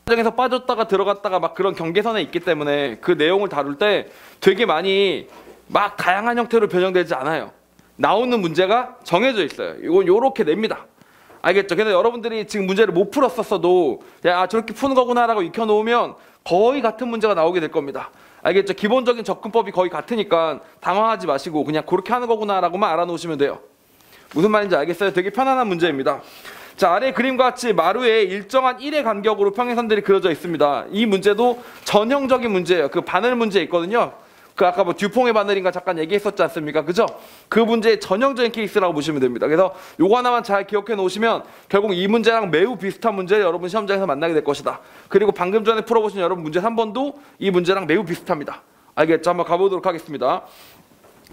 과정에서 빠졌다가 들어갔다가 막 그런 경계선에 있기 때문에 그 내용을 다룰 때 되게 많이 막 다양한 형태로 변형되지 않아요. 나오는 문제가 정해져 있어요. 이건 요렇게 냅니다. 알겠죠? 근데 여러분들이 지금 문제를 못 풀었었어도 아 저렇게 푸는 거구나 라고 익혀놓으면 거의 같은 문제가 나오게 될 겁니다. 알겠죠? 기본적인 접근법이 거의 같으니까 당황하지 마시고 그냥 그렇게 하는 거구나 라고만 알아놓으시면 돼요. 무슨 말인지 알겠어요? 되게 편안한 문제입니다. 자, 아래 그림과 같이 마루에 일정한 1의 간격으로 평행선들이 그려져 있습니다. 이 문제도 전형적인 문제예요. 그 바늘 문제 있거든요. 그 아까 뭐 듀퐁의 바늘인가 잠깐 얘기했었지 않습니까? 그죠? 그 문제의 전형적인 케이스라고 보시면 됩니다. 그래서 요거 하나만 잘 기억해 놓으시면 결국 이 문제랑 매우 비슷한 문제를 여러분 시험장에서 만나게 될 것이다. 그리고 방금 전에 풀어보신 여러분 문제 3번도 이 문제랑 매우 비슷합니다. 알겠죠? 한번 가보도록 하겠습니다.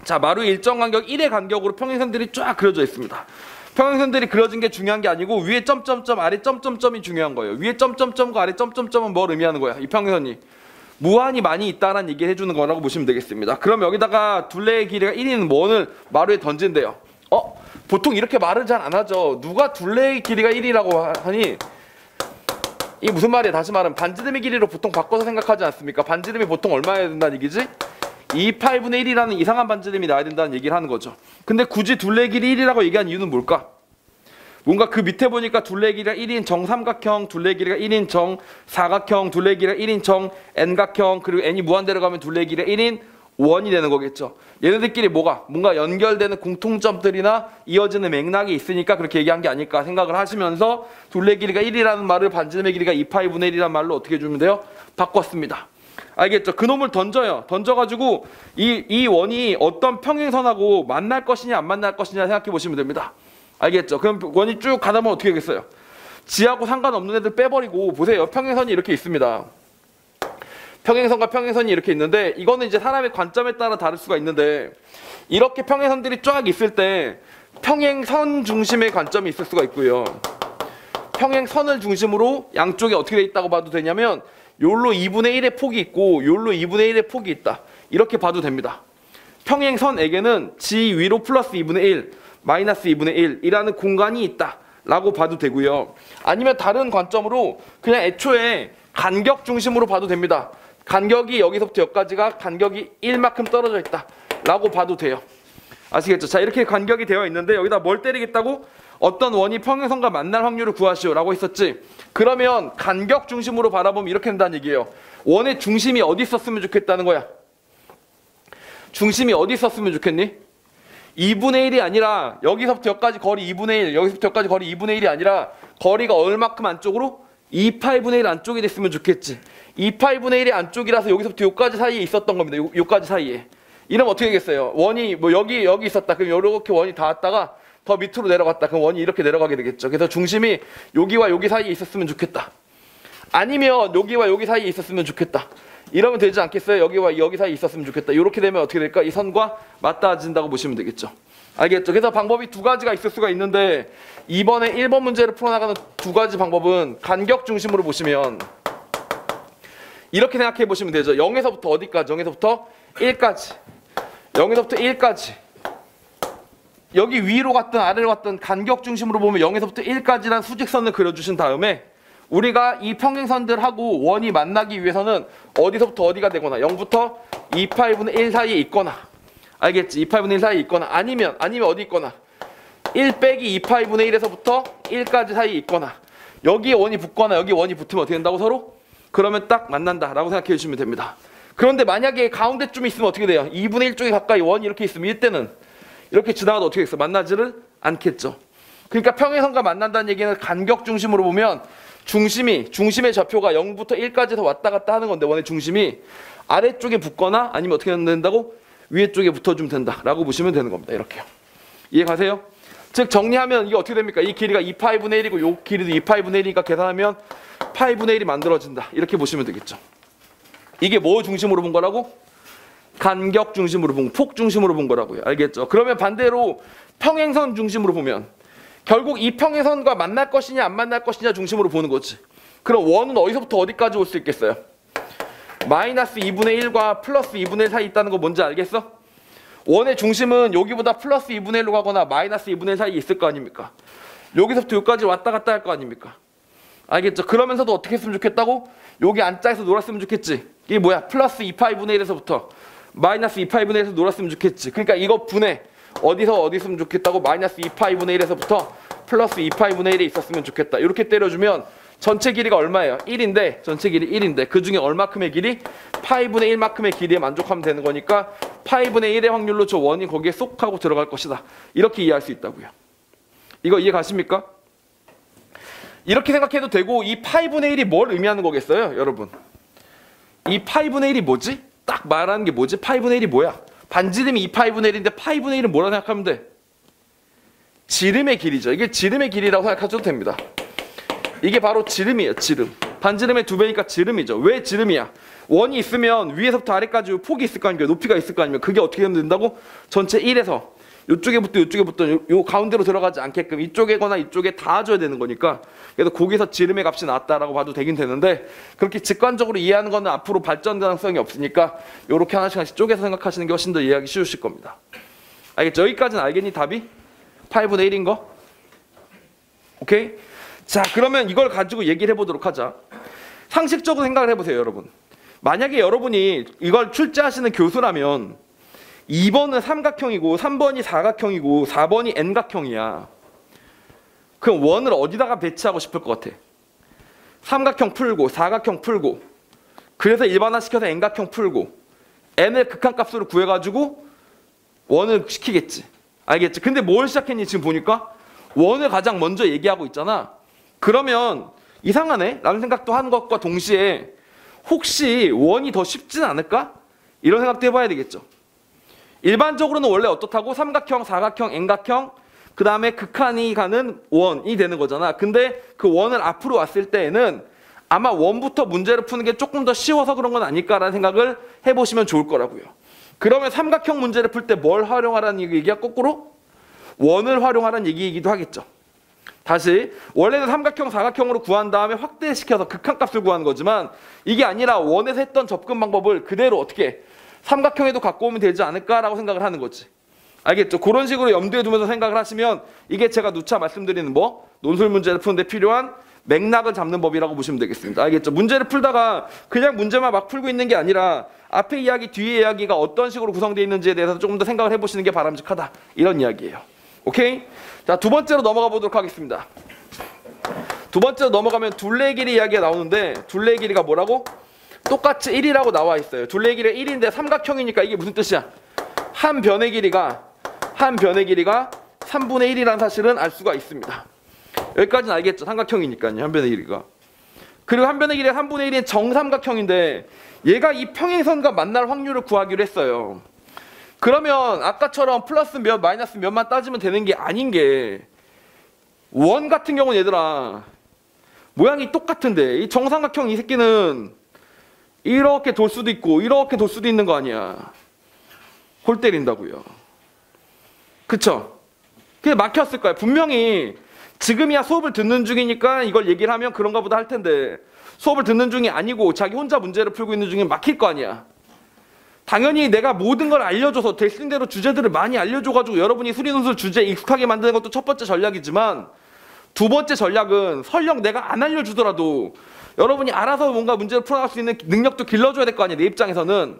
자, 마루에 일정 간격 1의 간격으로 평행선들이 쫙 그려져 있습니다. 평행선들이 그려진 게 중요한 게 아니고 위에 점점점 아래 점점점이 중요한 거예요. 위에 점점점과 아래 점점점은 뭘 의미하는 거야? 이 평행선이 무한히 많이 있다라는 얘기를 해주는 거라고 보시면 되겠습니다. 그럼 여기다가 둘레의 길이가 1인 원을 마루에 던진대요. 보통 이렇게 말을 잘 안 하죠. 누가 둘레의 길이가 1이라고 하니 이게 무슨 말이야? 다시 말하면 반지름의 길이로 보통 바꿔서 생각하지 않습니까? 반지름이 보통 얼마여야 된다는 얘기지? 2,8분의 1이라는 이상한 반지름이 나야 된다는 얘기를 하는 거죠. 근데 굳이 둘레의 길이 1이라고 얘기한 이유는 뭘까? 뭔가 그 밑에 보니까 둘레의 길이가 1인 정삼각형, 둘레의 길이가 1인 정사각형, 둘레의 길이가 1인 정n각형, 그리고 n이 무한대로 가면 둘레의 길이가 1인 원이 되는 거겠죠. 얘네들끼리 뭔가 연결되는 공통점들이나 이어지는 맥락이 있으니까 그렇게 얘기한 게 아닐까 생각을 하시면서 둘레의 길이가 1이라는 말을 반지름의 길이가 2파이분의 1이라는 말로 어떻게 해주면 돼요? 바꿨습니다. 알겠죠? 그놈을 던져요. 던져가지고 이 원이 어떤 평행선하고 만날 것이냐 안 만날 것이냐 생각해 보시면 됩니다. 알겠죠? 그럼 원이 쭉 가다 보면 어떻게 되겠어요? 지하고 상관없는 애들 빼버리고 보세요. 평행선이 이렇게 있습니다. 평행선과 평행선이 이렇게 있는데 이거는 이제 사람의 관점에 따라 다를 수가 있는데 이렇게 평행선들이 쫙 있을 때 평행선 중심의 관점이 있을 수가 있고요. 평행선을 중심으로 양쪽에 어떻게 돼 있다고 봐도 되냐면 요로 2분의 1의 폭이 있고 요로 2분의 1의 폭이 있다. 이렇게 봐도 됩니다. 평행선에게는 g 위로 플러스 2분의 1, 마이너스 2분의 1이라는 공간이 있다 라고 봐도 되고요. 아니면 다른 관점으로 그냥 애초에 간격 중심으로 봐도 됩니다. 간격이 여기서부터 여기까지가 간격이 1만큼 떨어져 있다 라고 봐도 돼요. 아시겠죠? 자, 이렇게 간격이 되어 있는데 여기다 뭘 때리겠다고? 어떤 원이 평행선과 만날 확률을 구하시오 라고 했었지. 그러면 간격 중심으로 바라보면 이렇게 된다는 얘기예요. 원의 중심이 어디 있었으면 좋겠다는 거야? 중심이 어디 있었으면 좋겠니? 2분의 1이 아니라 여기서부터 여기까지 거리 2분의 1, 여기서부터 여기까지 거리 2분의 1이 아니라 거리가 얼마큼 안쪽으로? 2파이분의 1 안쪽이 됐으면 좋겠지. 2파이분의 1이 안쪽이라서 여기서부터 여기까지 사이에 있었던 겁니다. 여기까지 사이에. 이러면 어떻게 되겠어요? 원이 뭐 여기 있었다. 그럼 이렇게 원이 닿았다가 더 밑으로 내려갔다. 그럼 원이 이렇게 내려가게 되겠죠. 그래서 중심이 여기와 여기 사이에 있었으면 좋겠다. 아니면 여기와 여기 사이에 있었으면 좋겠다. 이러면 되지 않겠어요? 여기와 여기 사이에 있었으면 좋겠다. 이렇게 되면 어떻게 될까? 이 선과 맞닿아진다고 보시면 되겠죠. 알겠죠? 그래서 방법이 두 가지가 있을 수가 있는데 이번에 1번 문제를 풀어나가는 두 가지 방법은 간격 중심으로 보시면 이렇게 생각해 보시면 되죠. 0에서부터 어디까지? 0에서부터 1까지. 0에서부터 1까지. 여기 위로 갔든 아래로 갔든 간격 중심으로 보면 0에서부터 1까지라는 수직선을 그려주신 다음에 우리가 이 평행선들하고 원이 만나기 위해서는 어디서부터 어디가 되거나 0부터 2파이분의 1 사이에 있거나 알겠지? 2파이분의 1 사이에 있거나 아니면 어디 있거나 1 빼기 2파이분의 1에서부터 1까지 사이에 있거나 여기에 원이 붙거나 여기 원이 붙으면 어떻게 된다고 서로? 그러면 딱 만난다 라고 생각해 주시면 됩니다. 그런데 만약에 가운데쯤 있으면 어떻게 돼요? 2분의 1 쪽에 가까이 원이 이렇게 있으면 이때는 이렇게 지나가도 어떻게 되겠어? 만나지를 않겠죠. 그러니까 평행선과 만난다는 얘기는 간격 중심으로 보면 중심의 좌표가 0부터 1까지에서 왔다 갔다 하는 건데 원의 중심이 아래쪽에 붙거나 아니면 어떻게 된다고? 위에 쪽에 붙어주면 된다라고 보시면 되는 겁니다. 이렇게요. 이해 가세요? 즉 정리하면 이게 어떻게 됩니까? 이 길이가 2파이분의 1이고 이 길이도 2파이분의 1이니까 계산하면 파이분의 1이 만들어진다. 이렇게 보시면 되겠죠. 이게 뭐 중심으로 본 거라고? 간격 중심으로 본, 폭 중심으로 본 거라고요. 알겠죠? 그러면 반대로 평행선 중심으로 보면 결국 이 평행선과 만날 것이냐 안 만날 것이냐 중심으로 보는 거지. 그럼 원은 어디서부터 어디까지 올 수 있겠어요? 마이너스 2분의 1과 플러스 2분의 1 사이에 있다는 거 뭔지 알겠어? 원의 중심은 여기보다 플러스 2분의 1로 가거나 마이너스 2분의 1 사이에 있을 거 아닙니까? 여기서부터 여기까지 왔다 갔다 할 거 아닙니까? 알겠죠? 그러면서도 어떻게 했으면 좋겠다고? 여기 안짝에서 놀았으면 좋겠지. 이게 뭐야? 플러스 2파이분의 1에서부터 마이너스 2파이분의 1에서 놀았으면 좋겠지. 그러니까 이거 분해 어디서 어디 있으면 좋겠다고? 마이너스 2파이분의 1에서부터 플러스 2파이분의 1에 있었으면 좋겠다. 이렇게 때려주면 전체 길이가 얼마예요? 1인데 전체 길이 1인데 그 중에 얼마큼의 길이? 파이분의 1만큼의 길이에 만족하면 되는 거니까 파이분의 1의 확률로 저 원이 거기에 쏙 하고 들어갈 것이다. 이렇게 이해할 수 있다고요. 이거 이해 가십니까? 이렇게 생각해도 되고 이 파이분의 1이 뭘 의미하는 거겠어요? 여러분 이 파이분의 1이 뭐지? 딱 말하는 게 뭐지? 파이분의 1이 뭐야? 반지름이 2파이분의 1인데 파이분의 1은 뭐라 생각하면 돼? 지름의 길이죠. 이게 지름의 길이라고 생각하셔도 됩니다. 이게 바로 지름이에요. 지름. 반지름의 2배니까 지름이죠. 왜 지름이야? 원이 있으면 위에서부터 아래까지 폭이 있을 거 아닙니까? 높이가 있을 거 아닙니까? 그게 어떻게 되면 된다고? 전체 1에서 이쪽에부터 요 가운데로 들어가지 않게끔 이쪽에거나 이쪽에 다 줘야 되는 거니까 그래서 거기서 지름의 값이 나왔다라고 봐도 되긴 되는데 그렇게 직관적으로 이해하는 거는 앞으로 발전 가능성이 없으니까 요렇게 하나씩 쪼개서 생각하시는 게 훨씬 더 이해하기 쉬우실 겁니다. 알겠죠? 여기까지는 알겠니? 답이? 8분의 1인 거? 오케이? 자, 그러면 이걸 가지고 얘기를 해보도록 하자. 상식적으로 생각을 해보세요, 여러분. 만약에 여러분이 이걸 출제하시는 교수라면 2번은 삼각형이고 3번이 사각형이고 4번이 N각형이야. 그럼 원을 어디다가 배치하고 싶을 것 같아? 삼각형 풀고 사각형 풀고 그래서 일반화시켜서 N각형 풀고 N을 극한값으로 구해가지고 원을 시키겠지. 알겠지? 근데 뭘 시작했니 지금 보니까? 원을 가장 먼저 얘기하고 있잖아. 그러면 이상하네? 라는 생각도 하는 것과 동시에 혹시 원이 더 쉽진 않을까? 이런 생각도 해봐야 되겠죠. 일반적으로는 원래 어떻다고? 삼각형, 사각형, N각형 그 다음에 극한이 가는 원이 되는 거잖아. 근데 그 원을 앞으로 왔을 때에는 아마 원부터 문제를 푸는 게 조금 더 쉬워서 그런 건 아닐까라는 생각을 해보시면 좋을 거라고요. 그러면 삼각형 문제를 풀 때 뭘 활용하라는 얘기야? 거꾸로? 원을 활용하라는 얘기이기도 하겠죠. 다시 원래는 삼각형, 사각형으로 구한 다음에 확대시켜서 극한값을 구하는 거지만 이게 아니라 원에서 했던 접근 방법을 그대로 어떻게 삼각형에도 갖고 오면 되지 않을까라고 생각을 하는 거지. 알겠죠? 그런 식으로 염두에 두면서 생각을 하시면 이게 제가 누차 말씀드리는 논술 문제를 푸는데 필요한 맥락을 잡는 법이라고 보시면 되겠습니다. 알겠죠? 문제를 풀다가 그냥 문제만 막 풀고 있는 게 아니라 앞에 이야기, 뒤에 이야기가 어떤 식으로 구성되어 있는지에 대해서 조금 더 생각을 해보시는 게 바람직하다. 이런 이야기예요. 오케이? 자, 두 번째로 넘어가 보도록 하겠습니다. 두 번째로 넘어가면 둘레의 길이 이야기가 나오는데 둘레의 길이가 뭐라고? 똑같이 1이라고 나와 있어요. 둘레의 길이가 1인데 삼각형이니까 이게 무슨 뜻이야? 한 변의 길이가 3분의 1이라는 사실은 알 수가 있습니다. 여기까지는 알겠죠? 삼각형이니까요. 한 변의 길이가. 그리고 한 변의 길이가 3분의 1인 정삼각형인데 얘가 이 평행선과 만날 확률을 구하기로 했어요. 그러면 아까처럼 플러스 몇 마이너스 몇만 따지면 되는 게 아닌 게 원 같은 경우는 얘들아 모양이 똑같은데 이 정삼각형 이 새끼는 이렇게 돌 수도 있고 이렇게 돌 수도 있는 거 아니야. 골 때린다고요. 그쵸? 그게 막혔을 거야. 분명히 지금이야 수업을 듣는 중이니까 이걸 얘기를 하면 그런가 보다 할 텐데 수업을 듣는 중이 아니고 자기 혼자 문제를 풀고 있는 중에 막힐 거 아니야. 당연히 내가 모든 걸 알려줘서 대신대로 주제들을 많이 알려줘가지고 여러분이 수리논술 주제에 익숙하게 만드는 것도 첫 번째 전략이지만 두 번째 전략은 설령 내가 안 알려주더라도 여러분이 알아서 뭔가 문제를 풀어나갈 수 있는 능력도 길러줘야 될 거 아니야. 내 입장에서는.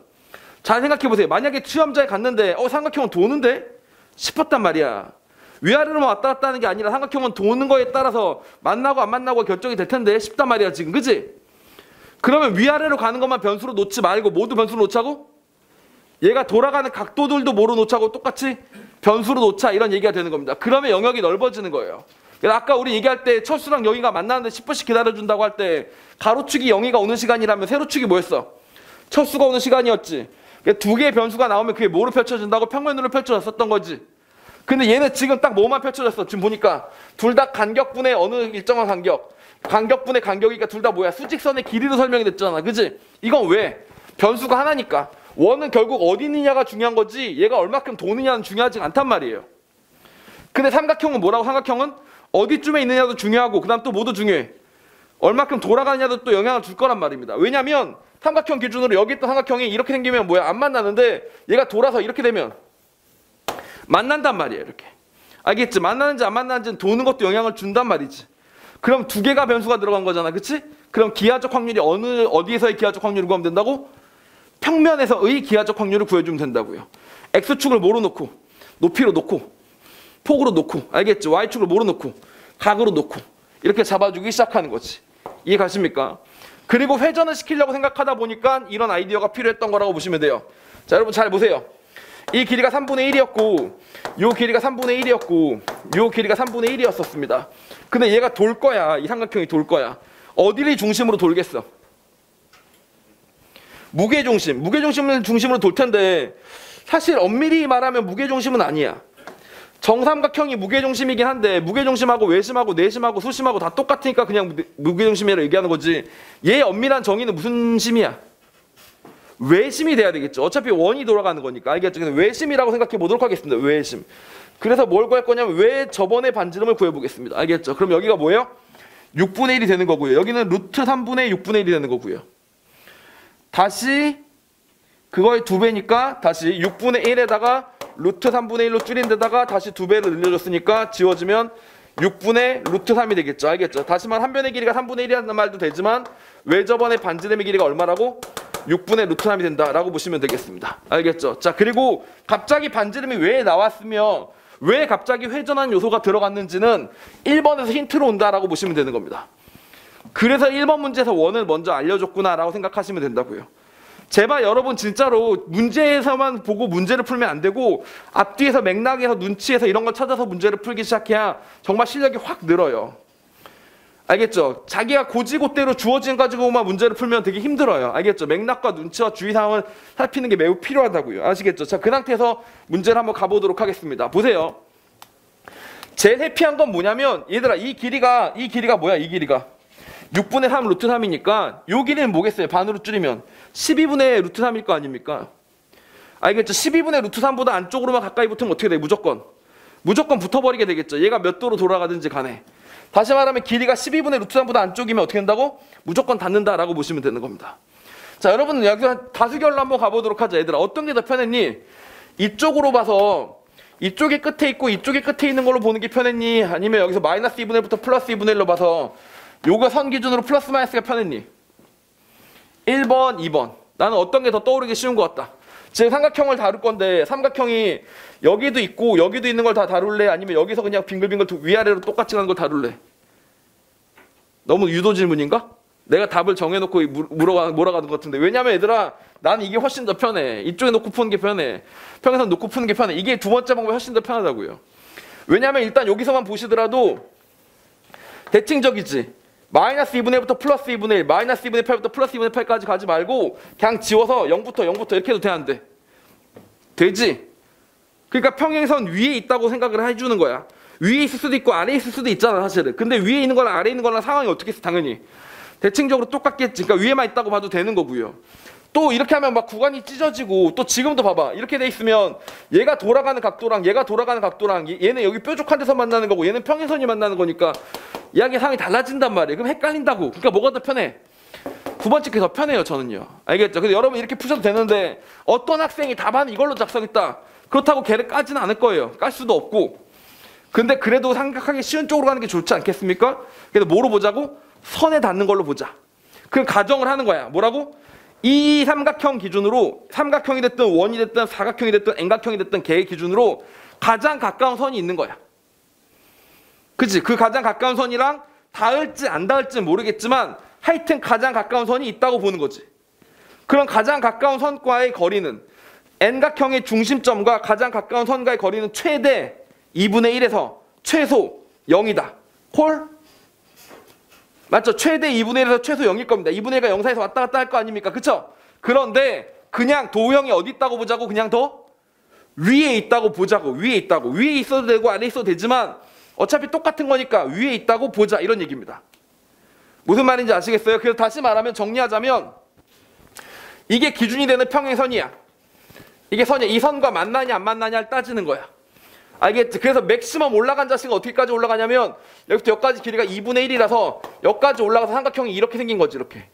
잘 생각해보세요. 만약에 시험장에 갔는데 삼각형은 도는데? 싶었단 말이야. 위아래로만 왔다 갔다 하는 게 아니라 삼각형은 도는 거에 따라서 만나고 안 만나고 결정이 될 텐데 싶단 말이야 지금. 그치? 그러면 위아래로 가는 것만 변수로 놓지 말고 모두 변수로 놓자고? 얘가 돌아가는 각도들도 뭐로 놓자고? 똑같이 변수로 놓자 이런 얘기가 되는 겁니다. 그러면 영역이 넓어지는 거예요. 아까 우리 얘기할 때 철수랑 영희가 만나는데 10분씩 기다려준다고 할 때 가로축이 영희가 오는 시간이라면 세로축이 뭐였어? 철수가 오는 시간이었지. 두 개의 변수가 나오면 그게 뭐로 펼쳐진다고? 평면으로 펼쳐졌었던 거지. 근데 얘는 지금 딱 뭐만 펼쳐졌어? 지금 보니까 둘 다 간격분의 어느 일정한 간격분의 간격이니까 둘 다 뭐야? 수직선의 길이로 설명이 됐잖아. 그치? 이건 왜? 변수가 하나니까. 원은 결국 어디 있느냐가 중요한 거지 얘가 얼마큼 도느냐는 중요하지 않단 말이에요. 근데 삼각형은 뭐라고? 삼각형은 어디쯤에 있느냐도 중요하고 그 다음 또 뭐도 중요해? 얼마큼 돌아가느냐도 또 영향을 줄 거란 말입니다. 왜냐면 삼각형 기준으로 여기 있던 삼각형이 이렇게 생기면 뭐야? 안 만나는데 얘가 돌아서 이렇게 되면 만난단 말이에요. 이렇게. 알겠지? 만나는지 안 만나는지는 도는 것도 영향을 준단 말이지. 그럼 두 개가 변수가 들어간 거잖아. 그치? 그럼 기하적 확률이 어디에서의 기하적 확률을 구하면 된다고? 평면에서의 기하적 확률을 구해주면 된다고요. X축을 뭐로 놓고, 높이로 놓고, 폭으로 놓고, 알겠죠? Y축을 뭐로 놓고, 각으로 놓고, 이렇게 잡아주기 시작하는 거지. 이해 가십니까? 그리고 회전을 시키려고 생각하다 보니까 이런 아이디어가 필요했던 거라고 보시면 돼요. 자, 여러분 잘 보세요. 이 길이가 3분의 1이었고, 요 길이가 3분의 1이었고, 요 길이가 3분의 1이었었습니다. 근데 얘가 돌 거야. 이 삼각형이 돌 거야. 어디를 중심으로 돌겠어? 무게중심을 중심으로 돌 텐데 사실 엄밀히 말하면 무게중심은 아니야. 정삼각형이 무게중심이긴 한데 무게중심하고 외심하고 내심하고 수심하고 다 똑같으니까 그냥 무게중심이라 얘기하는 거지. 얘 엄밀한 정의는 무슨 심이야? 외심이 돼야 되겠죠. 어차피 원이 돌아가는 거니까. 알겠죠? 그래서 외심이라고 생각해 보도록 하겠습니다. 외심. 그래서 뭘 구할 거냐면 외 저번의 반지름을 구해보겠습니다. 알겠죠? 그럼 여기가 뭐예요? 6분의 1이 되는 거고요. 여기는 루트 3분의 6분의 1이 되는 거고요. 다시 그거의 2배니까 다시 6분의 1에다가 루트 3분의 1로 줄인 데다가 다시 2배를 늘려줬으니까 지워지면 6분의 루트 3이 되겠죠. 알겠죠? 다시 말 한 변의 길이가 3분의 1이라는 말도 되지만 외저번의 반지름의 길이가 얼마라고? 6분의 루트 3이 된다라고 보시면 되겠습니다. 알겠죠? 자, 그리고 갑자기 반지름이 왜 나왔으며 왜 갑자기 회전한 요소가 들어갔는지는 1번에서 힌트로 온다라고 보시면 되는 겁니다. 그래서 1번 문제에서 원을 먼저 알려줬구나라고 생각하시면 된다고요. 제발 여러분 진짜로 문제에서만 보고 문제를 풀면 안 되고 앞뒤에서 맥락에서 눈치에서 이런 걸 찾아서 문제를 풀기 시작해야 정말 실력이 확 늘어요. 알겠죠? 자기가 고지고대로 주어진 가지고만 문제를 풀면 되게 힘들어요. 알겠죠? 맥락과 눈치와 주의 상황을 살피는 게 매우 필요하다고요. 아시겠죠? 자, 그 상태에서 문제를 한번 가보도록 하겠습니다. 보세요. 제일 해피한 건 뭐냐면 얘들아 이 길이가 뭐야? 이 길이가 6분의 3 루트 3이니까 요 길이는 뭐겠어요? 반으로 줄이면 12분의 루트 3일 거 아닙니까? 알겠죠? 12분의 루트 3보다 안쪽으로만 가까이 붙으면 어떻게 돼? 무조건 붙어버리게 되겠죠. 얘가 몇 도로 돌아가든지 간에. 다시 말하면 길이가 12분의 루트 3보다 안쪽이면 어떻게 된다고? 무조건 닿는다라고 보시면 되는 겁니다. 자, 여러분 여기서 다수결로 한번 가보도록 하자. 얘들아 어떤 게 더 편했니? 이쪽으로 봐서 이쪽이 끝에 있고 이쪽이 끝에 있는 걸로 보는 게 편했니? 아니면 여기서 마이너스 2분의 1부터 플러스 2분의 1로 봐서 요거 선 기준으로 플러스 마이너스가 편했니? 1번, 2번. 나는 어떤 게 더 떠오르기 쉬운 것 같다. 지금 삼각형을 다룰 건데 삼각형이 여기도 있고 여기도 있는 걸 다 다룰래? 아니면 여기서 그냥 빙글빙글 위아래로 똑같이 가는 걸 다룰래? 너무 유도 질문인가? 내가 답을 정해놓고 몰아가는 것 같은데. 왜냐면 얘들아 나는 이게 훨씬 더 편해. 이쪽에 놓고 푸는 게 편해. 평행선 놓고 푸는 게 편해. 이게 두 번째 방법이 훨씬 더 편하다고요. 왜냐면 일단 여기서만 보시더라도 대칭적이지. 마이너스 2분의 1부터 플러스 2분의 1, 마이너스 2분의 8부터 플러스 2분의 8까지 가지 말고 그냥 지워서 0부터 이렇게 해도 돼, 안 돼? 되지? 그러니까 평행선 위에 있다고 생각을 해주는 거야. 위에 있을 수도 있고 아래에 있을 수도 있잖아 사실은. 근데 위에 있는 거랑 아래에 있는 거랑 상황이 어떻게 있어? 당연히 대칭적으로 똑같겠지. 그러니까 위에만 있다고 봐도 되는 거고요. 또 이렇게 하면 막 구간이 찢어지고 또 지금도 봐봐. 이렇게 돼 있으면 얘가 돌아가는 각도랑 얘가 돌아가는 각도랑 얘는 여기 뾰족한 데서 만나는 거고 얘는 평행선이 만나는 거니까 이야기 상황이 달라진단 말이에요. 그럼 헷갈린다고. 그러니까 뭐가 더 편해? 9번째 게 더 편해요 저는요. 알겠죠? 근데 여러분 이렇게 푸셔도 되는데 어떤 학생이 답안을 이걸로 작성했다. 그렇다고 걔를 까지는 않을 거예요. 깔 수도 없고. 근데 그래도 생각하기 쉬운 쪽으로 가는 게 좋지 않겠습니까? 그래서 뭐로 보자고? 선에 닿는 걸로 보자. 그 가정을 하는 거야. 뭐라고? 이 삼각형 기준으로 삼각형이 됐든 원이 됐든 사각형이 됐든 N각형이 됐든 걔의 기준으로 가장 가까운 선이 있는 거야. 그치? 그 가장 가까운 선이랑 닿을지 안 닿을지는 모르겠지만 하여튼 가장 가까운 선이 있다고 보는 거지. 그럼 가장 가까운 선과의 거리는 N각형의 중심점과 가장 가까운 선과의 거리는 최대 2분의 1에서 최소 0이다. 콜? 맞죠? 최대 2분의 1에서 최소 0일 겁니다. 2분의 1가 0 사이에서 왔다 갔다 할 거 아닙니까? 그쵸? 그런데 그냥 도형이 어디 있다고 보자고 그냥 더 위에 있다고 보자고. 위에 있다고. 위에 있어도 되고 아래에 있어도 되지만 어차피 똑같은 거니까 위에 있다고 보자 이런 얘기입니다. 무슨 말인지 아시겠어요? 그래서 다시 말하면 정리하자면 이게 기준이 되는 평행선이야. 이게 선이야. 이 선과 만나냐 안 만나냐를 따지는 거야. 알겠지? 그래서 맥시멈 올라간 자식은 어디까지 올라가냐면 여기부터 여기까지 길이가 2분의 1이라서 여기까지 올라가서 삼각형이 이렇게 생긴 거지. 이렇게.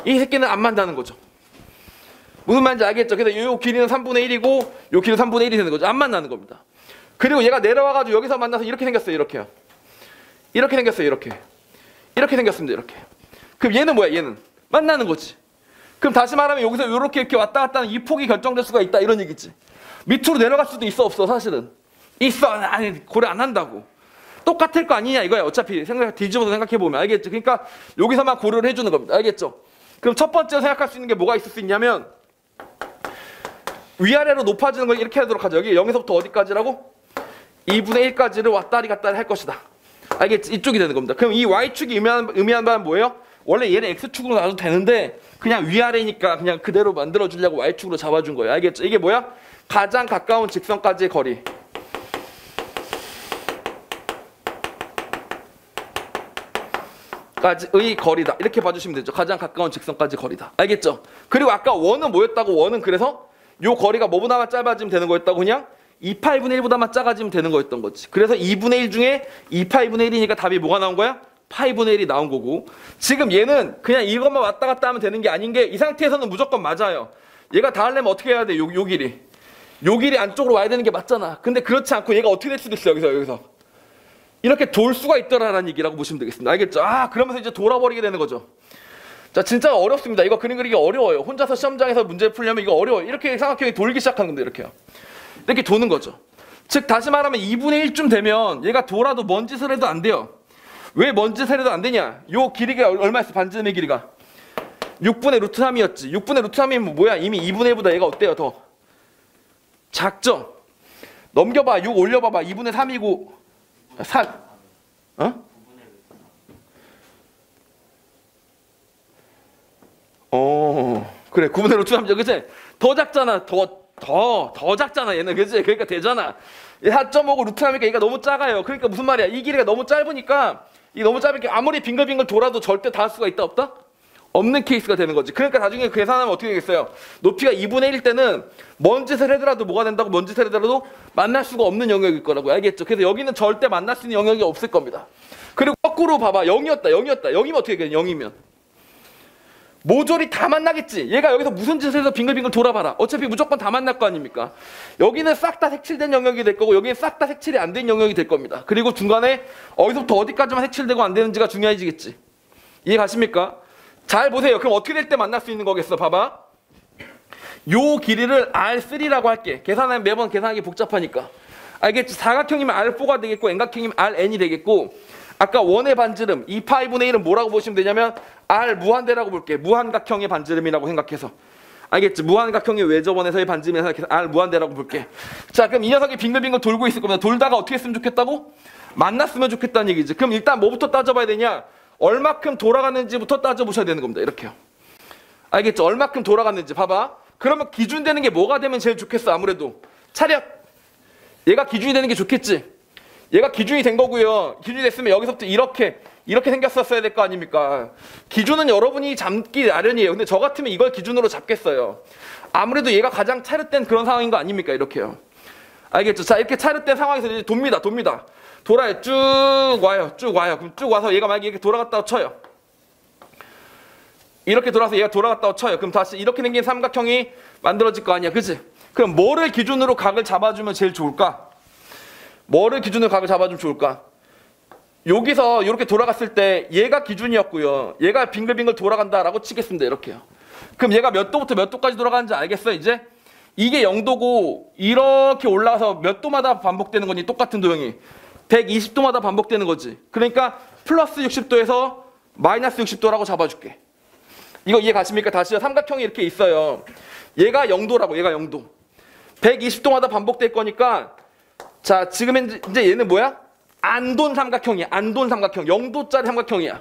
이 새끼는 안 만나는 거죠. 무슨 말인지 알겠죠? 그래서 이 길이는 3분의 1이고 이 길이는 3분의 1이 되는 거죠. 안 만나는 겁니다. 그리고 얘가 내려와가지고 여기서 만나서 이렇게 생겼어요. 이렇게요. 이렇게 생겼어요. 이렇게. 이렇게 생겼습니다. 이렇게. 그럼 얘는 뭐야? 얘는 만나는 거지. 그럼 다시 말하면 여기서 이렇게 왔다 갔다 하는 이 폭이 결정될 수가 있다 이런 얘기지. 밑으로 내려갈 수도 있어 없어? 사실은 있어. 아니 고려 안 한다고. 똑같을 거 아니냐 이거야. 어차피 뒤집어서 생각해보면 알겠죠. 그러니까 여기서만 고려를 해주는 겁니다. 알겠죠? 그럼 첫 번째로 생각할 수 있는 게 뭐가 있을 수 있냐면 위아래로 높아지는 걸 이렇게 하도록 하죠. 여기 0에서부터 어디까지라고? 2분의 1까지를 왔다리 갔다리 할 것이다. 알겠지? 이쪽이 되는 겁니다. 그럼 이 Y축이 의미하는 바는 뭐예요? 원래 얘는 X축으로 놔도 되는데 그냥 위아래니까 그냥 그대로 만들어주려고 Y축으로 잡아준 거예요. 알겠죠? 이게 뭐야? 가장 가까운 직선까지의 거리. 까지의 거리다. 이렇게 봐주시면 되죠. 가장 가까운 직선까지 거리다. 알겠죠? 그리고 아까 원은 뭐였다고? 원은 그래서 요 거리가 뭐보다만 짧아지면 되는 거였다고? 그냥 2파이분의 1보다만 작아지면 되는 거였던 거지. 그래서 2분의 1 중에 2파이분의 1이니까 답이 뭐가 나온 거야? 파이분의 1이 나온 거고 지금 얘는 그냥 이것만 왔다 갔다 하면 되는 게 아닌 게 이 상태에서는 무조건 맞아요. 얘가 다 하려면 어떻게 해야 돼? 요 길이. 요 길이 안쪽으로 와야 되는 게 맞잖아. 근데 그렇지 않고 얘가 어떻게 될 수도 있어. 여기서. 이렇게 돌 수가 있더라라는 얘기라고 보시면 되겠습니다. 알겠죠? 그러면서 이제 돌아버리게 되는 거죠. 자, 진짜 어렵습니다. 이거 그림 그리기 어려워요. 혼자서 시험장에서 문제 풀려면 이거 어려워요. 이렇게 삼각형이 돌기 시작하는 건데 이렇게요. 이렇게 도는 거죠. 즉 다시 말하면 2분의 1쯤 되면 얘가 돌아도 뭔 짓을 해도 안 돼요. 왜 뭔 짓을 해도 안 되냐? 요 길이가 얼마였어? 반지름의 길이가 6분의 루트 3이었지. 6분의 루트 3이면 뭐야? 이미 2분의 1보다 얘가 어때요? 더 작죠? 넘겨봐. 6 올려봐봐. 2분의 3이고 4 그래 9분의 루트 3죠. 그치? 더 작잖아. 더 작잖아 얘는. 그치? 그러니까 되잖아. 4.5고 루트 3이니까 얘가 너무 작아요. 그러니까 무슨 말이야? 이 길이가 너무 짧으니까 이 너무 짧으니까 아무리 빙글빙글 돌아도 절대 닿을 수가 있다 없다? 없는 케이스가 되는 거지. 그러니까 나중에 계산하면 어떻게 되겠어요? 높이가 2분의 1일 때는 뭔 짓을 해더라도 뭐가 된다고? 뭔 짓을 해더라도 만날 수가 없는 영역일 거라고. 알겠죠? 그래서 여기는 절대 만날 수 있는 영역이 없을 겁니다. 그리고 거꾸로 봐봐. 0이었다. 0이면 어떻게 되겠냐? 0이면 모조리 다 만나겠지. 얘가 여기서 무슨 짓을 해서 빙글빙글 돌아봐라. 어차피 무조건 다 만날 거 아닙니까? 여기는 싹 다 색칠된 영역이 될 거고 여기는 싹 다 색칠이 안 된 영역이 될 겁니다. 그리고 중간에 어디서부터 어디까지만 색칠되고 안 되는지가 중요해지겠지. 이해 가십니까? 잘 보세요. 그럼 어떻게 될 때 만날 수 있는 거겠어? 봐봐. 요 길이를 R3라고 할게. 계산하면 매번 계산하기 복잡하니까. 알겠지? 사각형이면 R4가 되겠고 N각형이면 RN이 되겠고 아까 원의 반지름 2파이분의 1은 뭐라고 보시면 되냐면 R 무한대라고 볼게. 무한각형의 반지름이라고 생각해서. 알겠지? 무한각형의 외접원에서의 반지름에서 R 무한대라고 볼게. 자, 그럼 이 녀석이 빙글빙글 돌고 있을 겁니다. 돌다가 어떻게 했으면 좋겠다고? 만났으면 좋겠다는 얘기지. 그럼 일단 뭐부터 따져봐야 되냐? 얼마큼 돌아갔는지부터 따져보셔야 되는 겁니다. 이렇게요. 알겠죠? 얼마큼 돌아갔는지 봐봐. 그러면 기준 되는 게 뭐가 되면 제일 좋겠어? 아무래도 차렷. 얘가 기준이 되는 게 좋겠지. 얘가 기준이 된 거고요. 기준이 됐으면 여기서부터 이렇게 생겼었어야 될 거 아닙니까? 기준은 여러분이 잡기 나름이에요. 근데 저 같으면 이걸 기준으로 잡겠어요. 아무래도 얘가 가장 차렷된 그런 상황인 거 아닙니까? 이렇게요. 알겠죠? 자, 이렇게 차렷된 상황에서 이제 돕니다. 돌아요. 쭉 와요. 그럼 쭉 와서 얘가 만약에 이렇게 돌아갔다고 쳐요. 이렇게 돌아서 얘가 돌아갔다고 쳐요. 그럼 다시 이렇게 생긴 삼각형이 만들어질 거 아니야. 그치? 그럼 뭐를 기준으로 각을 잡아주면 제일 좋을까? 뭐를 기준으로 각을 잡아주면 좋을까? 여기서 이렇게 돌아갔을 때 얘가 기준이었고요. 얘가 빙글빙글 돌아간다라고 치겠습니다. 이렇게요. 그럼 얘가 몇 도부터 몇 도까지 돌아가는지 알겠어요? 이제? 이게 0도고 이렇게 올라가서 몇 도마다 반복되는 거니? 똑같은 도형이. 120도마다 반복되는 거지. 그러니까 플러스 60도에서 마이너스 60도라고 잡아줄게. 이거 이해 가십니까? 다시요. 삼각형이 이렇게 있어요. 얘가 0도라고. 얘가 0도. 120도마다 반복될 거니까 자, 지금 이제 얘는 뭐야? 안돈 삼각형이야. 안돈 삼각형. 0도짜리 삼각형이야.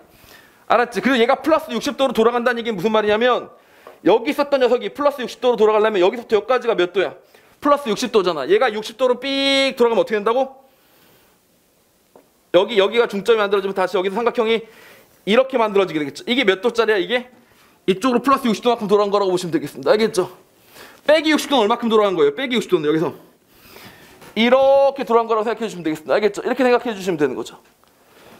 알았지? 그리고 얘가 플러스 60도로 돌아간다는 얘기는 무슨 말이냐면 여기 있었던 녀석이 플러스 60도로 돌아가려면 여기서부터 여기까지가 몇 도야? 플러스 60도잖아. 얘가 60도로 삑 돌아가면 어떻게 된다고? 여기가 중점이 만들어지면 다시 여기서 삼각형이 이렇게 만들어지게 되겠죠. 이게 몇 도짜리야? 이게? 이쪽으로 플러스 60도만큼 돌아간 거라고 보시면 되겠습니다. 알겠죠? 빼기 60도는 얼마큼 돌아간 거예요? 빼기 60도는 여기서 이렇게 돌아간 거라고 생각해 주시면 되겠습니다. 알겠죠? 이렇게 생각해 주시면 되는 거죠.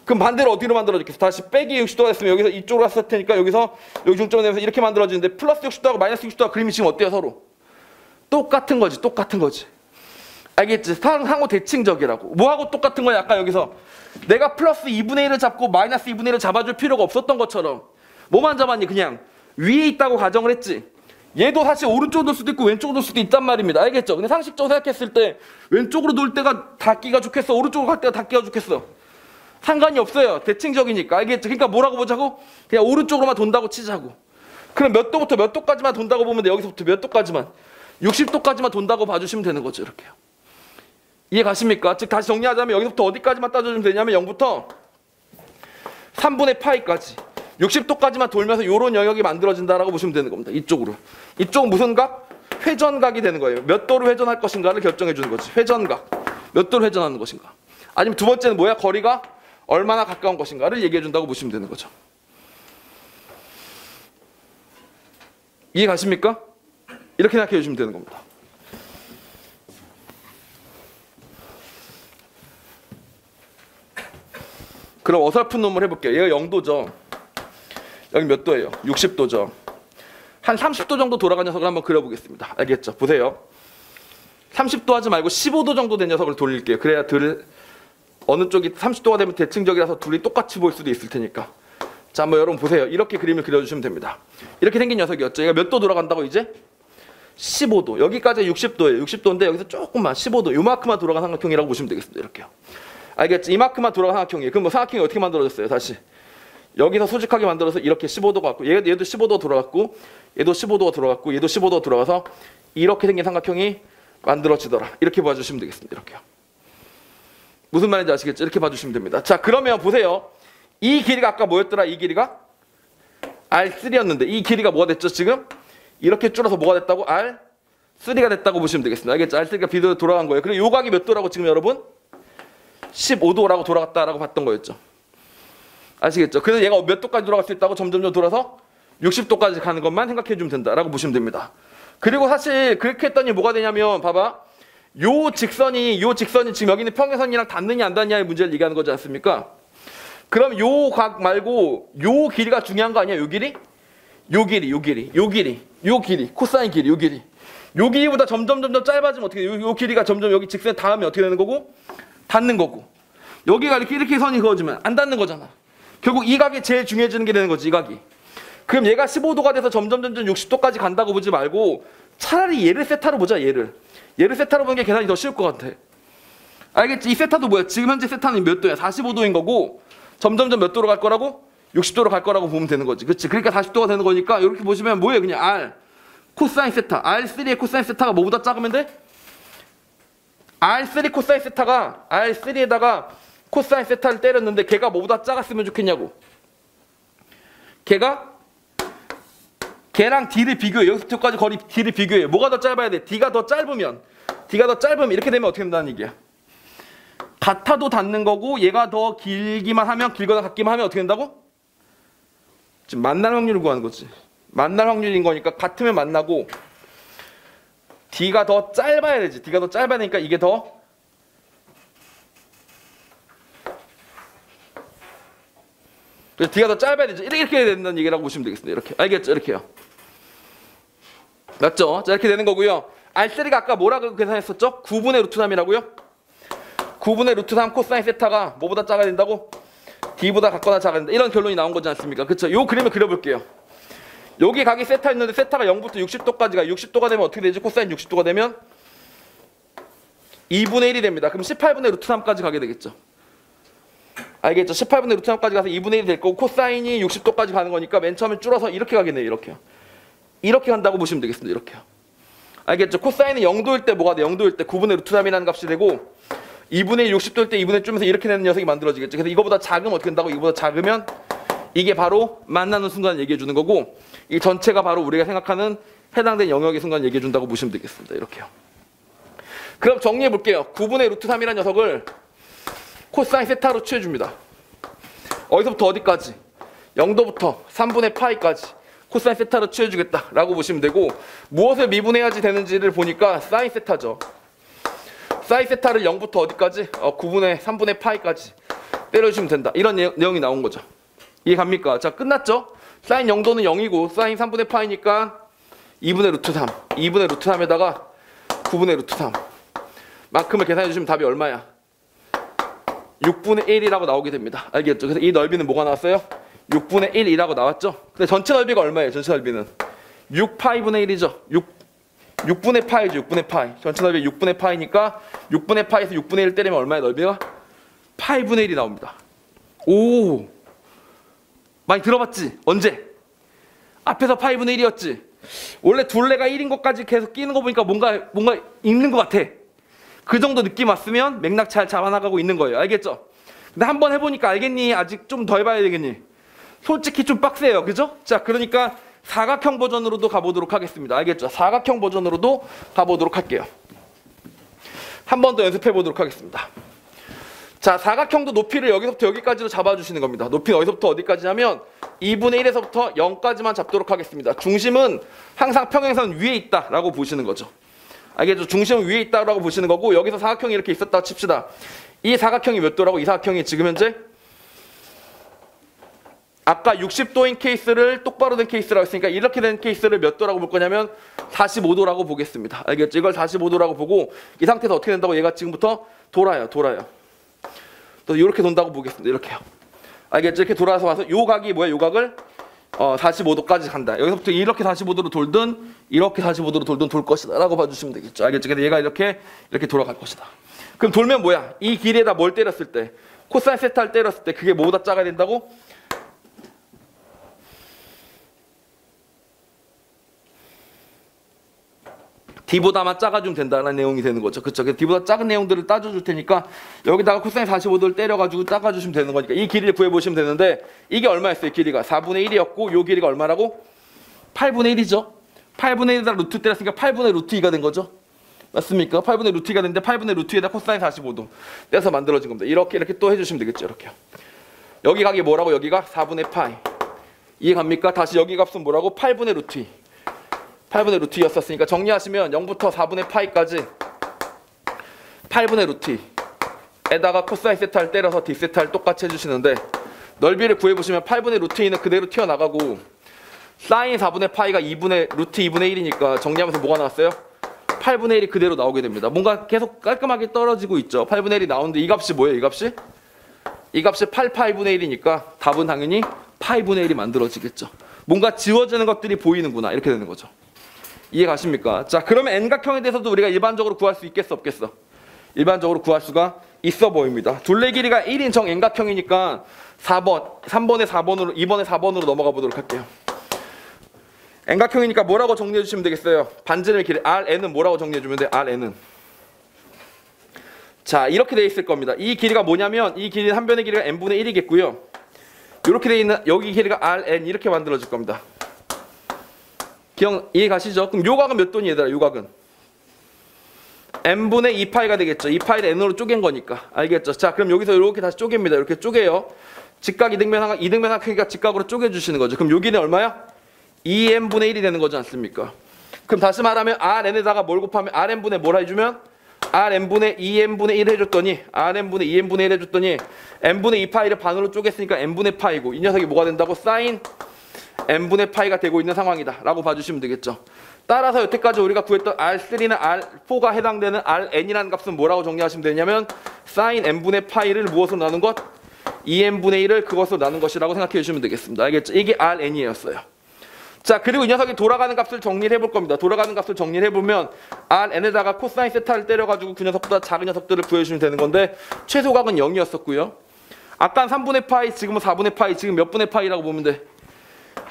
그럼 반대로 어디로 만들어지겠어? 다시 빼기 60도가 됐으면 여기서 이쪽으로 갔을 테니까 여기서 여기 중점이 되면서 이렇게 만들어지는데 플러스 60도하고 마이너스 60도가 그림이 지금 어때요? 서로 똑같은 거지. 알겠지? 상호 대칭적이라고. 뭐하고 똑같은 거야? 아까 여기서 내가 플러스 2분의 1을 잡고 마이너스 2분의 1을 잡아줄 필요가 없었던 것처럼 뭐만 잡았니? 그냥 위에 있다고 가정을 했지. 얘도 사실 오른쪽으로 돌 수도 있고 왼쪽으로 돌 수도 있단 말입니다. 알겠죠? 근데 상식적으로 생각했을 때 왼쪽으로 돌 때가 닿기가 좋겠어? 오른쪽으로 갈 때가 닿기가 좋겠어? 상관이 없어요. 대칭적이니까. 알겠죠? 그러니까 뭐라고 보자고? 그냥 오른쪽으로만 돈다고 치자고. 그럼 몇 도부터 몇 도까지만 돈다고 보면 돼. 여기서부터 몇 도까지만. 60도까지만 돈다고 봐주시면 되는 거죠. 이렇게요. 이해 가십니까? 즉 다시 정리하자면 여기서부터 어디까지만 따져주면 되냐면 0부터 3분의 파이까지 60도까지만 돌면서 이런 영역이 만들어진다라고 보시면 되는 겁니다. 이쪽으로. 이쪽은 무슨 각? 회전각이 되는 거예요. 몇 도로 회전할 것인가를 결정해 주는 거지. 회전각. 몇 도로 회전하는 것인가. 아니면 두 번째는 뭐야? 거리가 얼마나 가까운 것인가를 얘기해 준다고 보시면 되는 거죠. 이해 가십니까? 이렇게 생각해 주시면 되는 겁니다. 그럼 어설픈 놈을 해볼게요. 얘가 0도죠. 여기 몇 도예요? 60도죠. 한 30도 정도 돌아간 녀석을 한번 그려보겠습니다. 알겠죠? 보세요. 30도 하지 말고 15도 정도 된 녀석을 돌릴게요. 그래야 어느 쪽이 30도가 되면 대칭적이라서 둘이 똑같이 보일 수도 있을 테니까. 자, 한번 여러분 보세요. 이렇게 그림을 그려주시면 됩니다. 이렇게 생긴 녀석이었죠. 얘가 몇 도 돌아간다고 이제? 15도. 여기까지 60도예요. 60도인데 여기서 조금만 15도. 요만큼만 돌아간 삼각형이라고 보시면 되겠습니다. 이렇게요. 알겠지? 이만큼만 돌아간 삼각형이에요. 그럼 뭐 삼각형이 어떻게 만들어졌어요? 다시. 여기서 소직하게 만들어서 이렇게 15도가 왔고 얘도 15도 돌아갔고 얘도 15도가 돌아갔고 얘도 15도가 돌아가서 이렇게 생긴 삼각형이 만들어지더라. 이렇게 봐주시면 되겠습니다. 이렇게요. 무슨 말인지 아시겠죠? 이렇게 봐주시면 됩니다. 자, 그러면 보세요. 이 길이가 아까 뭐였더라? 이 길이가 R3였는데 이 길이가 뭐가 됐죠? 지금 이렇게 줄어서 뭐가 됐다고? R3가 됐다고 보시면 되겠습니다. 알겠죠? R3가 비도로 돌아간 거예요. 그리고 요 각이 몇 도라고 지금 여러분? 15도라고 돌아갔다라고 봤던 거였죠. 아시겠죠? 그래서 얘가 몇 도까지 돌아갈 수 있다고 점점 돌아서 60도까지 가는 것만 생각해 주면 된다라고 보시면 됩니다. 그리고 사실 그렇게 했더니 뭐가 되냐면 봐봐. 요 직선이 지금 여기 있는 평행선이랑 닿느냐 안 닿느냐의 문제를 얘기하는 거지 않습니까? 그럼 요 각 말고 요 길이가 중요한 거 아니야? 요 길이? 요 길이 코사인 길이 요 길이. 요 길이보다 점점 짧아지면 어떻게 돼? 요 길이가 점점 여기 직선에 닿으면 어떻게 되는 거고? 닿는 거고. 여기가 이렇게 선이 그어지면 안 닿는 거잖아. 결국 이 각이 제일 중요해지는 게 되는 거지, 이 각이. 그럼 얘가 15도가 돼서 점점 60도까지 간다고 보지 말고 차라리 얘를 세타로 보자, 얘를. 얘를 세타로 보는 게 계산이 더 쉬울 것 같아. 알겠지? 이 세타도 뭐야? 지금 현재 세타는 몇 도야? 45도인 거고 점점 몇 도로 갈 거라고? 60도로 갈 거라고 보면 되는 거지. 그치? 그러니까 40도가 되는 거니까 이렇게 보시면 뭐예요? 그냥 R 코사인 세타. R3의 코사인 세타가 뭐보다 작으면 돼? R3 코사인 세타가 R3에다가 코사인 세타를 때렸는데 걔가 뭐보다 작았으면 좋겠냐고. 걔랑 D를 비교해. 여기서부터까지 거리 D를 비교해. 뭐가 더 짧아야 돼? D가 더 짧으면 이렇게 되면 어떻게 된다는 얘기야. 같아도 닿는 거고 얘가 더 길기만 하면 길거나 같기만 하면 어떻게 된다고? 지금 만날 확률을 구하는 거지. 만날 확률인 거니까 같으면 만나고 D가 더 짧아야 되지. D가 더 짧아야 되니까 이게 더 그래서 D가 더 짧아야 되죠. 이렇게 해야 된다는 얘기라고 보시면 되겠습니다. 이렇게. 알겠죠? 이렇게요. 맞죠? 자, 이렇게 되는 거고요. R3가 아까 뭐라고 계산했었죠? 9분의 루트 3이라고요? 9분의 루트 3 코사인 세타가 뭐보다 작아야 된다고? D보다 같거나 작아야 된다. 이런 결론이 나온 거지 않습니까? 그쵸? 요 그림을 그려볼게요. 여기 각이 세타 있는데 세타가 0부터 60도까지 가. 60도가 되면 어떻게 되지? 코사인 60도가 되면 2분의 1이 됩니다. 그럼 18분의 루트 3까지 가게 되겠죠. 알겠죠? 18분의 루트 3까지 가서 2분의 1이 될 거고 코사인이 60도까지 가는 거니까 맨 처음에 줄어서 이렇게 가겠네요. 이렇게요. 이렇게 간다고 보시면 되겠습니다. 이렇게요. 알겠죠? 코사인은 0도일 때 뭐가 돼? 0도일 때 9분의 루트 3이라는 값이 되고 2분의 1 60도일 때 2분의 1 줄면서 이렇게 되는 녀석이 만들어지겠죠. 그래서 이거보다 작으면 어떻게 된다고? 이거보다 작으면 이게 바로 만나는 순간을 얘기해 주는 거고 이 전체가 바로 우리가 생각하는 해당된 영역의 순간을 얘기해 준다고 보시면 되겠습니다. 이렇게요. 그럼 정리해 볼게요. 9분의 루트 3이라는 녀석을 코사인 세타로 취해줍니다. 어디서부터 어디까지? 0도부터 3분의 파이까지 코사인 세타로 취해주겠다라고 보시면 되고 무엇을 미분해야지 되는지를 보니까 사인 세타죠. 사인 세타를 0부터 어디까지? 9분의 3분의 파이까지 때려주시면 된다. 이런 내용이 나온 거죠. 이해 갑니까? 자, 끝났죠? 사인 0도는 0이고 사인 3분의 파이니까 2분의 루트 3. 2분의 루트 3에다가 9분의 루트 3. 만큼을 계산해 주시면 답이 얼마야? 6분의 1이라고 나오게 됩니다. 알겠죠? 그래서 이 넓이는 뭐가 나왔어요? 6분의 1이라고 나왔죠? 근데 전체 넓이가 얼마예요? 전체 넓이는 6파이분의 1이죠. 6분의 파이죠. 6분의 파이. 전체 넓이 6분의 파이니까 6분의 파이에서 6분의 1 때리면 얼마의 넓이가? 파이분의 1이 나옵니다. 오, 많이 들어봤지? 언제? 앞에서 파이분의 1이었지? 원래 둘레가 1인 것까지 계속 끼는 거 보니까 뭔가 읽는 것 같아. 그 정도 느낌 왔으면 맥락 잘 잡아나가고 있는 거예요. 알겠죠? 근데 한번 해보니까 알겠니? 아직 좀 더 해봐야 되겠니? 솔직히 좀 빡세요. 그죠? 자, 그러니까 사각형 버전으로도 가보도록 하겠습니다. 알겠죠? 사각형 버전으로도 가보도록 할게요. 한 번 더 연습해 보도록 하겠습니다. 자, 사각형도 높이를 여기서부터 여기까지로 잡아주시는 겁니다. 높이는 어디서부터 어디까지냐면 2분의 1에서부터 0까지만 잡도록 하겠습니다. 중심은 항상 평행선 위에 있다라고 보시는 거죠. 알겠죠? 중심은 위에 있다라고 보시는 거고, 여기서 사각형이 이렇게 있었다고 칩시다. 이 사각형이 몇 도라고? 이 사각형이 지금 현재 아까 60도인 케이스를 똑바로 된 케이스라고 했으니까 이렇게 된 케이스를 몇 도라고 볼 거냐면 45도라고 보겠습니다. 알겠죠? 이걸 45도라고 보고 이 상태에서 어떻게 된다고? 얘가 지금부터 돌아요. 또 이렇게 돈다고 보겠습니다. 이렇게요. 알겠죠? 이렇게 돌아서 와서 요 각이 뭐야? 요 각을 45도까지 간다. 여기서부터 이렇게 45도로 돌든 이렇게 45도로 돌든 돌 것이다 라고 봐주시면 되겠죠. 알겠죠? 근데 얘가 이렇게 돌아갈 것이다. 그럼 돌면 뭐야? 이 길이에다 뭘 때렸을 때, 코사인 세타를 때렸을 때 그게 뭐보다 작아야 된다고? D보다만 작아주면 된다는 내용이 되는 거죠. 그쵸? 그래서 D보다 작은 내용들을 따져줄 테니까 여기다가 코사인 45도를 때려가지고 작아주시면 되는 거니까 이 길이를 구해보시면 되는데, 이게 얼마였어요? 길이가 4분의 1이었고 요 길이가 얼마라고? 8분의 1이죠. 8분의 1에다 루트 때렸으니까 8분의 루트 2가 된 거죠. 맞습니까? 8분의 루트 2가 됐는데 8분의 루트 2에다 코사인 45도 떼서 만들어진 겁니다. 이렇게 또 해주시면 되겠죠. 이렇게요. 여기 각이 뭐라고? 여기가 4분의 파이. 이해 갑니까? 다시 여기 값은 뭐라고? 8분의 루트 2. 8분의 루트 2였었으니까 정리하시면 0부터 4분의 파이까지 8분의 루트 2에다가 코사인 세타를 때려서 D 세타를 똑같이 해주시는데, 넓이를 구해보시면 8분의 루트 2는 그대로 튀어나가고 사인 4분의 파이가 루트 2분의 1이니까 정리하면서 뭐가 나왔어요? 8분의 1이 그대로 나오게 됩니다. 뭔가 계속 깔끔하게 떨어지고 있죠. 8분의 1이 나오는데 이 값이 뭐예요? 이 값이 8파이분의 1이니까 답은 당연히 파이분의 1이 만들어지겠죠. 뭔가 지워지는 것들이 보이는구나, 이렇게 되는 거죠. 이해 가십니까? 자, 그러면 N각형에 대해서도 우리가 일반적으로 구할 수 있겠어, 없겠어? 일반적으로 구할 수가 있어 보입니다. 둘레 길이가 1인 정 N각형이니까 3번에 4번으로, 2번에 4번으로 넘어가 보도록 할게요. N각형이니까 뭐라고 정리해 주시면 되겠어요? 반지름의 길이 RN은 뭐라고 정리해 주면 돼? RN은 자, 이렇게 돼 있을 겁니다. 이 길이가 뭐냐면 이 길이 한 변의 길이가 n분의 1이겠고요. 이렇게 돼 있는 여기 길이가 RN 이렇게 만들어질 겁니다. 이해 가시죠? 그럼 요 각은 몇 도니 얘들아? 요 각은 n분의 2파이가 되겠죠. 2파이를 n으로 쪼갠 거니까. 알겠죠? 자, 그럼 여기서 이렇게 다시 쪼갭니다. 이렇게 쪼개요. 직각 이등변 크기가 직각으로 쪼개주시는 거죠. 그럼 여기는 얼마야? 2n분의 1이 되는 거지 않습니까? 그럼 다시 말하면 rn에다가 뭘 곱하면 rn분의 뭘 해주면 rn분의 2n분의 1 해줬더니 rn분의 2n분의 1 해줬더니 n분의 2파이를 반으로 쪼갰으니까 n분의 파이고 이 녀석이 뭐가 된다고? 사인 n분의 파이가 되고 있는 상황이다 라고 봐주시면 되겠죠. 따라서 여태까지 우리가 구했던 R3는 R4가 해당되는 Rn이라는 값은 뭐라고 정리하시면 되냐면 사인 n분의 파이를 무엇으로 나눈 것? 2n분의 1을 그것으로 나눈 것이라고 생각해 주시면 되겠습니다. 알겠죠? 이게 Rn이었어요. 자, 그리고 이 녀석이 돌아가는 값을 정리를 해볼 겁니다. 돌아가는 값을 정리를 해보면 Rn에다가 코사인 세타를 때려가지고 그 녀석보다 작은 녀석들을 구해주시면 되는 건데 최소각은 0이었었고요. 아까 3분의 파이, 지금은 4분의 파이, 지금 몇 분의 파이라고 보면 돼?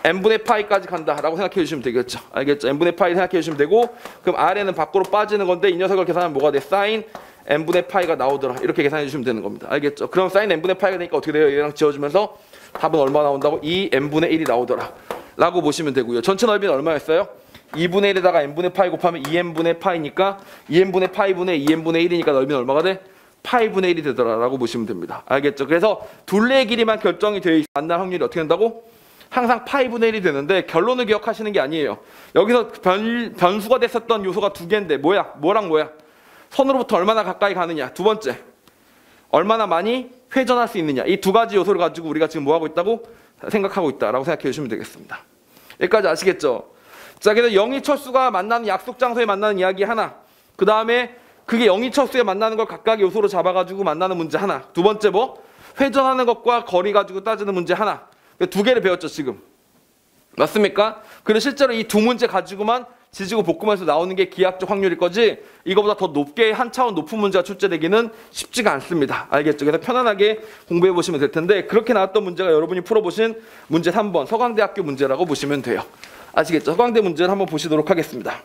n분의 파이까지 간다라고 생각해 주시면 되겠죠. 알겠죠? n분의 파이 생각해 주시면 되고 그럼 Rn은 밖으로 빠지는 건데 이 녀석을 계산하면 뭐가 돼? 사인 n분의 파이가 나오더라. 이렇게 계산해 주시면 되는 겁니다. 알겠죠? 그럼 사인 n분의 파이가 되니까 어떻게 돼요? 얘랑 지워주면서 답은 얼마 나온다고? 2n분의 1이 나오더라 라고 보시면 되고요. 전체 넓이는 얼마였어요? 2분의 1에다가 n분의 파이 곱하면 2n분의 파이니까 2n분의 파이분의 2n분의 1이니까 넓이는 얼마가 돼? 파이분의 1이 되더라 라고 보시면 됩니다. 알겠죠? 그래서 둘레의 길이만 결정이 되어 있어 만날 확률이 어떻게 된다고? 항상 파이분의 1이 되는데 결론을 기억하시는 게 아니에요. 여기서 변수가 됐었던 요소가 두 개인데 뭐랑 뭐야? 선으로부터 얼마나 가까이 가느냐. 두 번째, 얼마나 많이 회전할 수 있느냐. 이 두 가지 요소를 가지고 우리가 지금 뭐하고 있다고? 생각하고 있다라고 생각해 주시면 되겠습니다. 여기까지 아시겠죠? 자, 그래서 영이 철수가 만나는 약속 장소에 만나는 이야기 하나, 그 다음에 그게 영이철수에 만나는 걸 각각의 요소로 잡아가지고 만나는 문제 하나. 두 번째 뭐? 회전하는 것과 거리 가지고 따지는 문제 하나. 두 개를 배웠죠 지금. 맞습니까? 그리고 실제로 이 두 문제 가지고만 지지고 볶음에서 나오는 게 기하학적 확률일 거지 이거보다 더 높게 한 차원 높은 문제가 출제되기는 쉽지가 않습니다. 알겠죠? 그래서 편안하게 공부해 보시면 될 텐데 그렇게 나왔던 문제가 여러분이 풀어보신 문제 3번 서강대학교 문제라고 보시면 돼요. 아시겠죠? 서강대 문제를 한번 보시도록 하겠습니다.